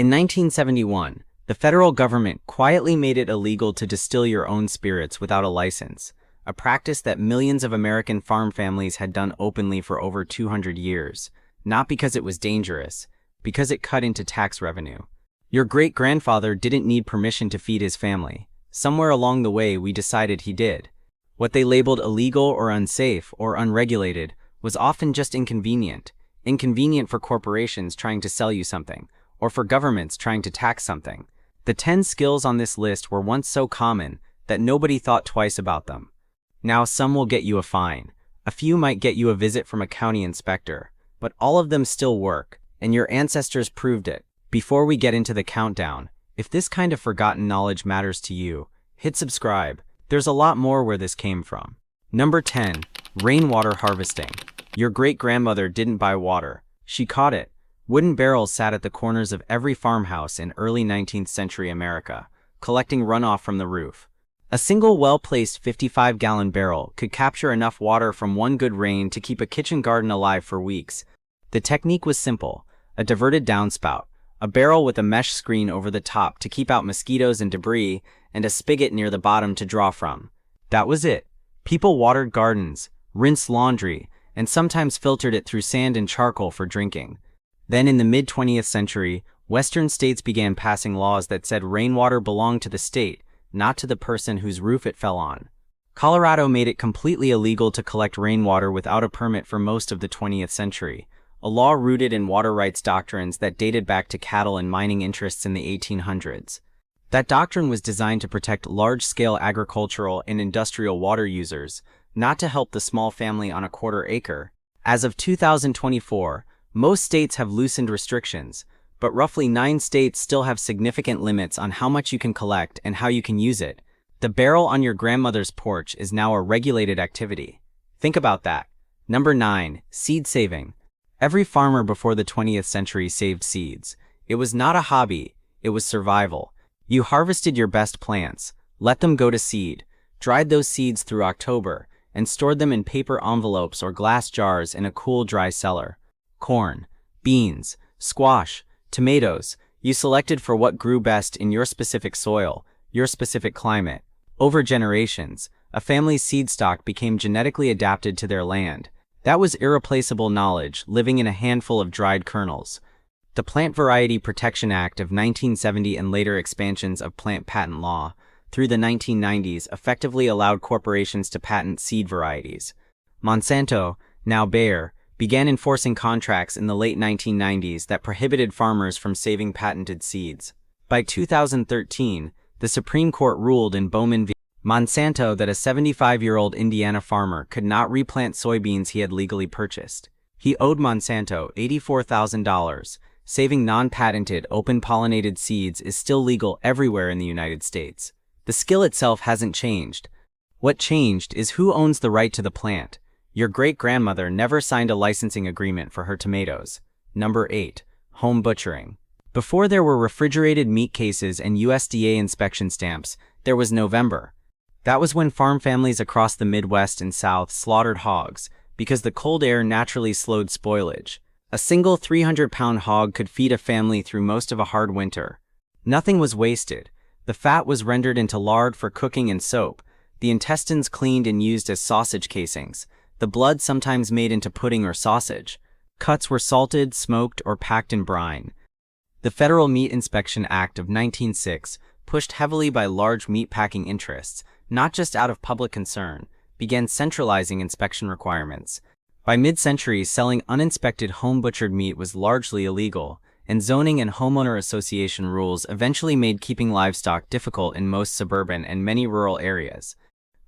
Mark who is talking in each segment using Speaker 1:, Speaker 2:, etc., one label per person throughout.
Speaker 1: In 1971, the federal government quietly made it illegal to distill your own spirits without a license, a practice that millions of American farm families had done openly for over 200 years, not because it was dangerous, because it cut into tax revenue. Your great-grandfather didn't need permission to feed his family. Somewhere along the way, we decided he did. What they labeled illegal or unsafe or unregulated was often just inconvenient. Inconvenient for corporations trying to sell you something, or for governments trying to tax something. The 10 skills on this list were once so common that nobody thought twice about them. Now some will get you a fine. A few might get you a visit from a county inspector, but all of them still work, and your ancestors proved it. Before we get into the countdown, if this kind of forgotten knowledge matters to you, hit subscribe. There's a lot more where this came from. Number 10. Rainwater harvesting. Your great-grandmother didn't buy water. She caught it. Wooden barrels sat at the corners of every farmhouse in early 19th century America, collecting runoff from the roof. A single well-placed 55-gallon barrel could capture enough water from one good rain to keep a kitchen garden alive for weeks. The technique was simple: a diverted downspout, a barrel with a mesh screen over the top to keep out mosquitoes and debris, and a spigot near the bottom to draw from. That was it. People watered gardens, rinsed laundry, and sometimes filtered it through sand and charcoal for drinking. Then in the mid-20th century, Western states began passing laws that said rainwater belonged to the state, not to the person whose roof it fell on. Colorado made it completely illegal to collect rainwater without a permit for most of the 20th century, a law rooted in water rights doctrines that dated back to cattle and mining interests in the 1800s. That doctrine was designed to protect large-scale agricultural and industrial water users, not to help the small family on a quarter acre. As of 2024, most states have loosened restrictions, but roughly 9 states still have significant limits on how much you can collect and how you can use it. The barrel on your grandmother's porch is now a regulated activity. Think about that. Number 9. Seed saving. Every farmer before the 20th century saved seeds. It was not a hobby, it was survival. You harvested your best plants, let them go to seed, dried those seeds through October, and stored them in paper envelopes or glass jars in a cool, dry cellar. Corn, beans, squash, tomatoes, you selected for what grew best in your specific soil, your specific climate. Over generations, a family's seed stock became genetically adapted to their land. That was irreplaceable knowledge living in a handful of dried kernels. The Plant Variety Protection Act of 1970 and later expansions of plant patent law through the 1990s effectively allowed corporations to patent seed varieties. Monsanto, now Bayer, began enforcing contracts in the late 1990s that prohibited farmers from saving patented seeds. By 2013, the Supreme Court ruled in Bowman v. Monsanto that a 75-year-old Indiana farmer could not replant soybeans he had legally purchased. He owed Monsanto $84,000. Saving non-patented, open-pollinated seeds is still legal everywhere in the United States. The skill itself hasn't changed. What changed is who owns the right to the plant. Your great-grandmother never signed a licensing agreement for her tomatoes. Number 8. Home butchering. Before there were refrigerated meat cases and USDA inspection stamps, there was November. That was when farm families across the Midwest and South slaughtered hogs, because the cold air naturally slowed spoilage. A single 300-pound hog could feed a family through most of a hard winter. Nothing was wasted. The fat was rendered into lard for cooking and soap, the intestines cleaned and used as sausage casings, the blood sometimes made into pudding or sausage. Cuts were salted, smoked, or packed in brine. The Federal Meat Inspection Act of 1906, pushed heavily by large meat-packing interests, not just out of public concern, began centralizing inspection requirements. By mid-century, selling uninspected home-butchered meat was largely illegal, and zoning and homeowner association rules eventually made keeping livestock difficult in most suburban and many rural areas.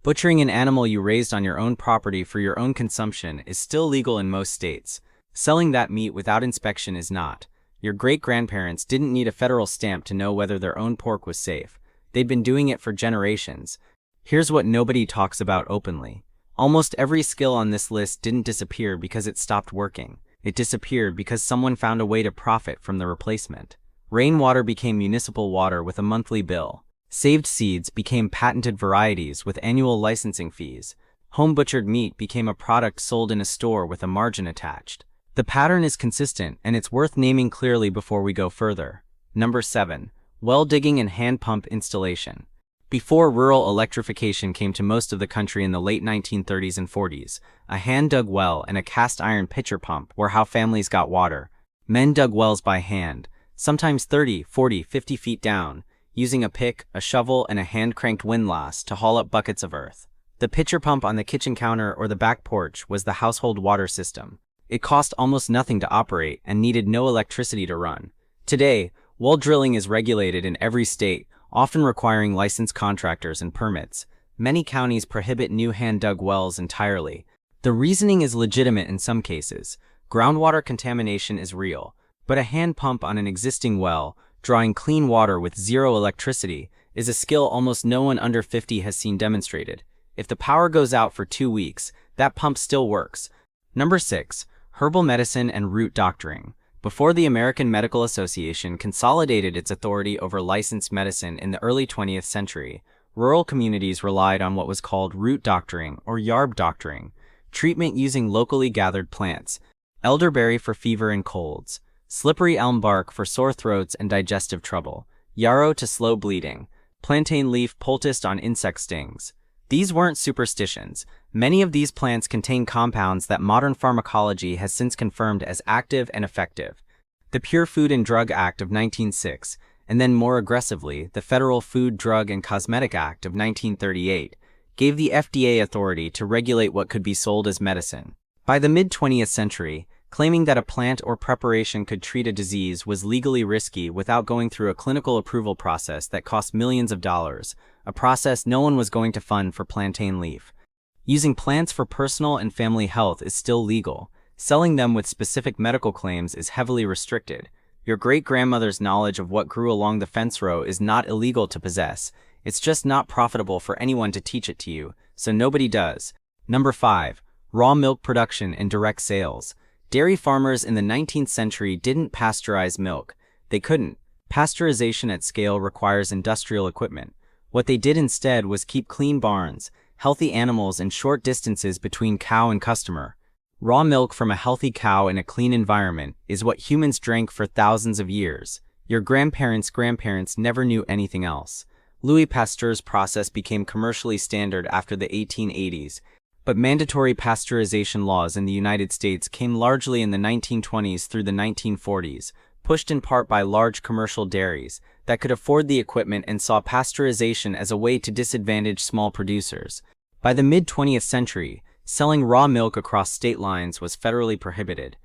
Speaker 1: Butchering an animal you raised on your own property for your own consumption is still legal in most states. Selling that meat without inspection is not. Your great-grandparents didn't need a federal stamp to know whether their own pork was safe. They'd been doing it for generations. Here's what nobody talks about openly. Almost every skill on this list didn't disappear because it stopped working. It disappeared because someone found a way to profit from the replacement. Rainwater became municipal water with a monthly bill. Saved seeds became patented varieties with annual licensing fees. Home-butchered meat became a product sold in a store with a margin attached. The pattern is consistent, and it's worth naming clearly before we go further. Number 7. Well digging and hand pump installation. Before rural electrification came to most of the country in the late 1930s and 40s, a hand-dug well and a cast-iron pitcher pump were how families got water. Men dug wells by hand, sometimes 30, 40, 50 feet down, using a pick, a shovel, and a hand-cranked windlass to haul up buckets of earth. The pitcher pump on the kitchen counter or the back porch was the household water system. It cost almost nothing to operate and needed no electricity to run. Today, well drilling is regulated in every state, often requiring licensed contractors and permits. Many counties prohibit new hand-dug wells entirely. The reasoning is legitimate in some cases. Groundwater contamination is real, but a hand pump on an existing well, drawing clean water with zero electricity, is a skill almost no one under 50 has seen demonstrated. If the power goes out for 2 weeks, that pump still works. Number 6. Herbal medicine and root doctoring. Before the American Medical Association consolidated its authority over licensed medicine in the early 20th century, rural communities relied on what was called root doctoring or yarb doctoring, treatment using locally gathered plants, elderberry for fever and colds, slippery elm bark for sore throats and digestive trouble, yarrow to slow bleeding, plantain leaf poulticed on insect stings. These weren't superstitions. Many of these plants contain compounds that modern pharmacology has since confirmed as active and effective. The Pure Food and Drug Act of 1906, and then more aggressively, the Federal Food, Drug, and Cosmetic Act of 1938, gave the FDA authority to regulate what could be sold as medicine. By the mid-20th century, claiming that a plant or preparation could treat a disease was legally risky without going through a clinical approval process that cost millions of dollars, a process no one was going to fund for plantain leaf. Using plants for personal and family health is still legal. Selling them with specific medical claims is heavily restricted. Your great-grandmother's knowledge of what grew along the fence row is not illegal to possess. It's just not profitable for anyone to teach it to you, so nobody does. Number 5. Raw milk production and direct sales. Dairy farmers in the 19th century didn't pasteurize milk. They couldn't. Pasteurization at scale requires industrial equipment. What they did instead was keep clean barns, healthy animals, and short distances between cow and customer. Raw milk from a healthy cow in a clean environment is what humans drank for thousands of years. Your grandparents' grandparents never knew anything else. Louis Pasteur's process became commercially standard after the 1880s, but mandatory pasteurization laws in the United States came largely in the 1920s through the 1940s, pushed in part by large commercial dairies that could afford the equipment and saw pasteurization as a way to disadvantage small producers. By the mid-20th century, selling raw milk across state lines was federally prohibited.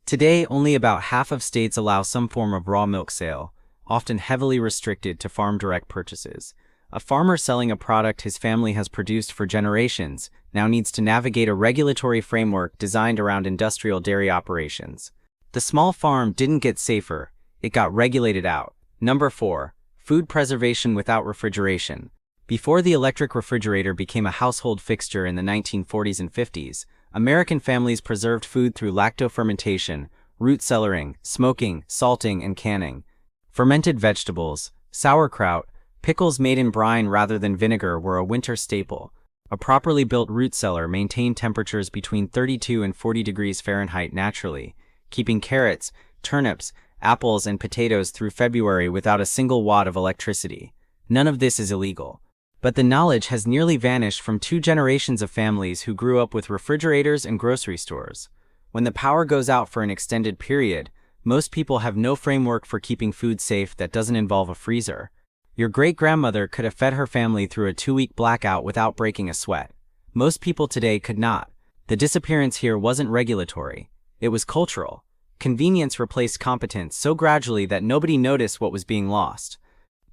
Speaker 1: Today, only about half of states allow some form of raw milk sale, often heavily restricted to farm direct purchases. A farmer selling a product his family has produced for generations now needs to navigate a regulatory framework designed around industrial dairy operations. The small farm didn't get safer, it got regulated out. Number 4. Food preservation without refrigeration. Before the electric refrigerator became a household fixture in the 1940s and 50s, American families preserved food through lactofermentation, root cellaring, smoking, salting, and canning. Fermented vegetables, sauerkraut, pickles made in brine rather than vinegar were a winter staple. A properly built root cellar maintained temperatures between 32 and 40 degrees Fahrenheit naturally, keeping carrots, turnips, apples, and potatoes through February without a single watt of electricity. None of this is illegal. But the knowledge has nearly vanished from 2 generations of families who grew up with refrigerators and grocery stores. When the power goes out for an extended period, most people have no framework for keeping food safe that doesn't involve a freezer. Your great-grandmother could have fed her family through a 2-week blackout without breaking a sweat. Most people today could not. The disappearance here wasn't regulatory. It was cultural. Convenience replaced competence so gradually that nobody noticed what was being lost.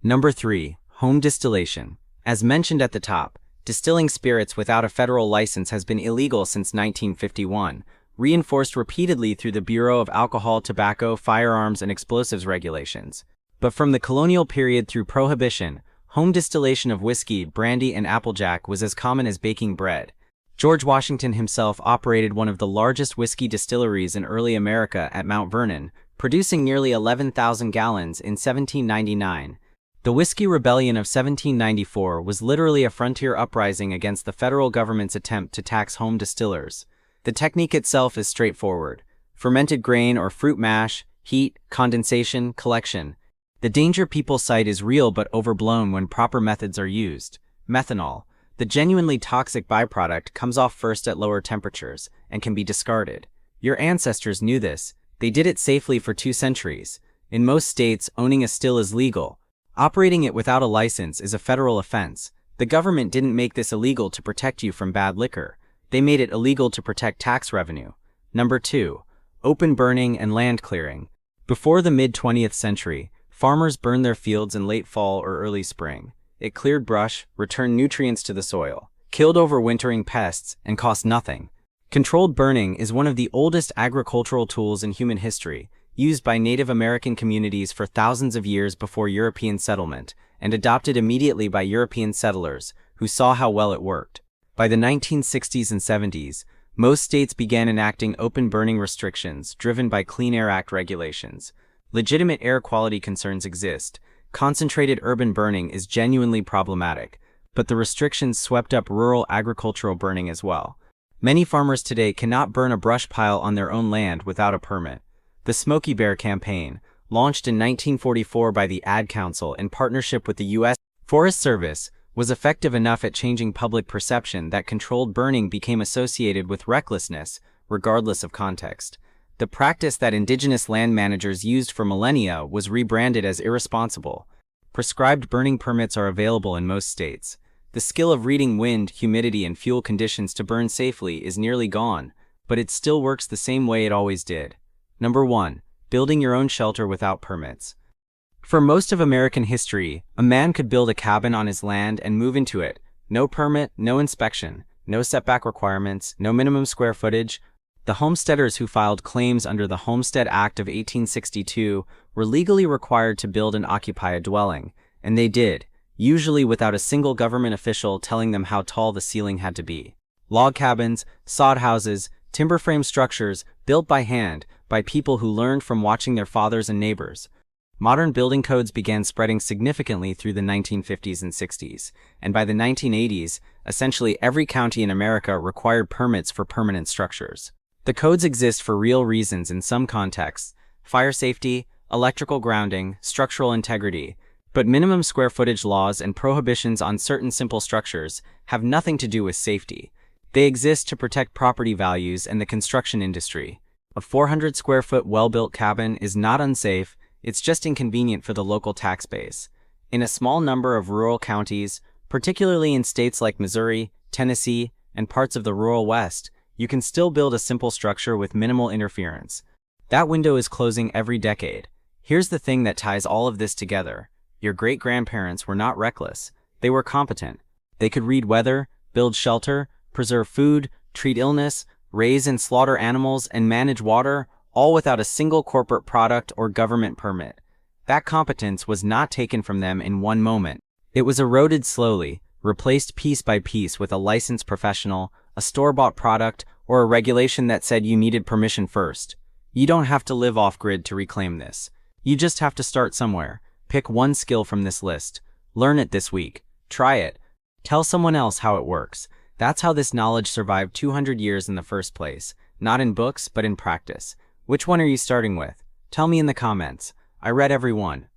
Speaker 1: Number 3. Home distillation. As mentioned at the top, distilling spirits without a federal license has been illegal since 1951, reinforced repeatedly through the Bureau of Alcohol, Tobacco, Firearms, and Explosives regulations. But from the colonial period through Prohibition, home distillation of whiskey, brandy, and applejack was as common as baking bread. George Washington himself operated one of the largest whiskey distilleries in early America at Mount Vernon, producing nearly 11,000 gallons in 1799. The Whiskey Rebellion of 1794 was literally a frontier uprising against the federal government's attempt to tax home distillers. The technique itself is straightforward. Fermented grain or fruit mash, heat, condensation, collection. The danger people cite is real but overblown when proper methods are used. Methanol, the genuinely toxic byproduct, comes off first at lower temperatures and can be discarded. Your ancestors knew this. They did it safely for 2 centuries. In most states, owning a still is legal. Operating it without a license is a federal offense. The government didn't make this illegal to protect you from bad liquor. They made it illegal to protect tax revenue. Number 2. Open burning and land clearing. Before the mid-20th century, farmers burned their fields in late fall or early spring. It cleared brush, returned nutrients to the soil, killed overwintering pests, and cost nothing. Controlled burning is one of the oldest agricultural tools in human history, used by Native American communities for thousands of years before European settlement, and adopted immediately by European settlers, who saw how well it worked. By the 1960s and 70s, most states began enacting open burning restrictions driven by Clean Air Act regulations. Legitimate air quality concerns exist. Concentrated urban burning is genuinely problematic, but the restrictions swept up rural agricultural burning as well. Many farmers today cannot burn a brush pile on their own land without a permit. The Smokey Bear campaign, launched in 1944 by the Ad Council in partnership with the U.S. Forest Service, was effective enough at changing public perception that controlled burning became associated with recklessness, regardless of context. The practice that indigenous land managers used for millennia was rebranded as irresponsible. Prescribed burning permits are available in most states. The skill of reading wind, humidity, and fuel conditions to burn safely is nearly gone, but it still works the same way it always did. Number 1. Building your own shelter without permits. For most of American history, a man could build a cabin on his land and move into it. No permit, no inspection, no setback requirements, no minimum square footage. The homesteaders who filed claims under the Homestead Act of 1862 were legally required to build and occupy a dwelling, and they did, usually without a single government official telling them how tall the ceiling had to be. Log cabins, sod houses, timber frame structures, built by hand, by people who learned from watching their fathers and neighbors. Modern building codes began spreading significantly through the 1950s and 60s, and by the 1980s, essentially every county in America required permits for permanent structures. The codes exist for real reasons in some contexts: fire safety, electrical grounding, structural integrity, but minimum square footage laws and prohibitions on certain simple structures have nothing to do with safety. They exist to protect property values and the construction industry. A 400 square foot well-built cabin is not unsafe, it's just inconvenient for the local tax base. In a small number of rural counties, particularly in states like Missouri, Tennessee, and parts of the rural West, you can still build a simple structure with minimal interference. That window is closing every decade. Here's the thing that ties all of this together. Your great-grandparents were not reckless. They were competent. They could read weather, build shelter, preserve food, treat illness, raise and slaughter animals, and manage water, all without a single corporate product or government permit. That competence was not taken from them in one moment. It was eroded slowly, replaced piece by piece with a licensed professional, a store-bought product, or a regulation that said you needed permission first. You don't have to live off-grid to reclaim this. You just have to start somewhere. Pick one skill from this list. Learn it this week. Try it. Tell someone else how it works. That's how this knowledge survived 200 years in the first place. Not in books, but in practice. Which one are you starting with? Tell me in the comments. I read every one.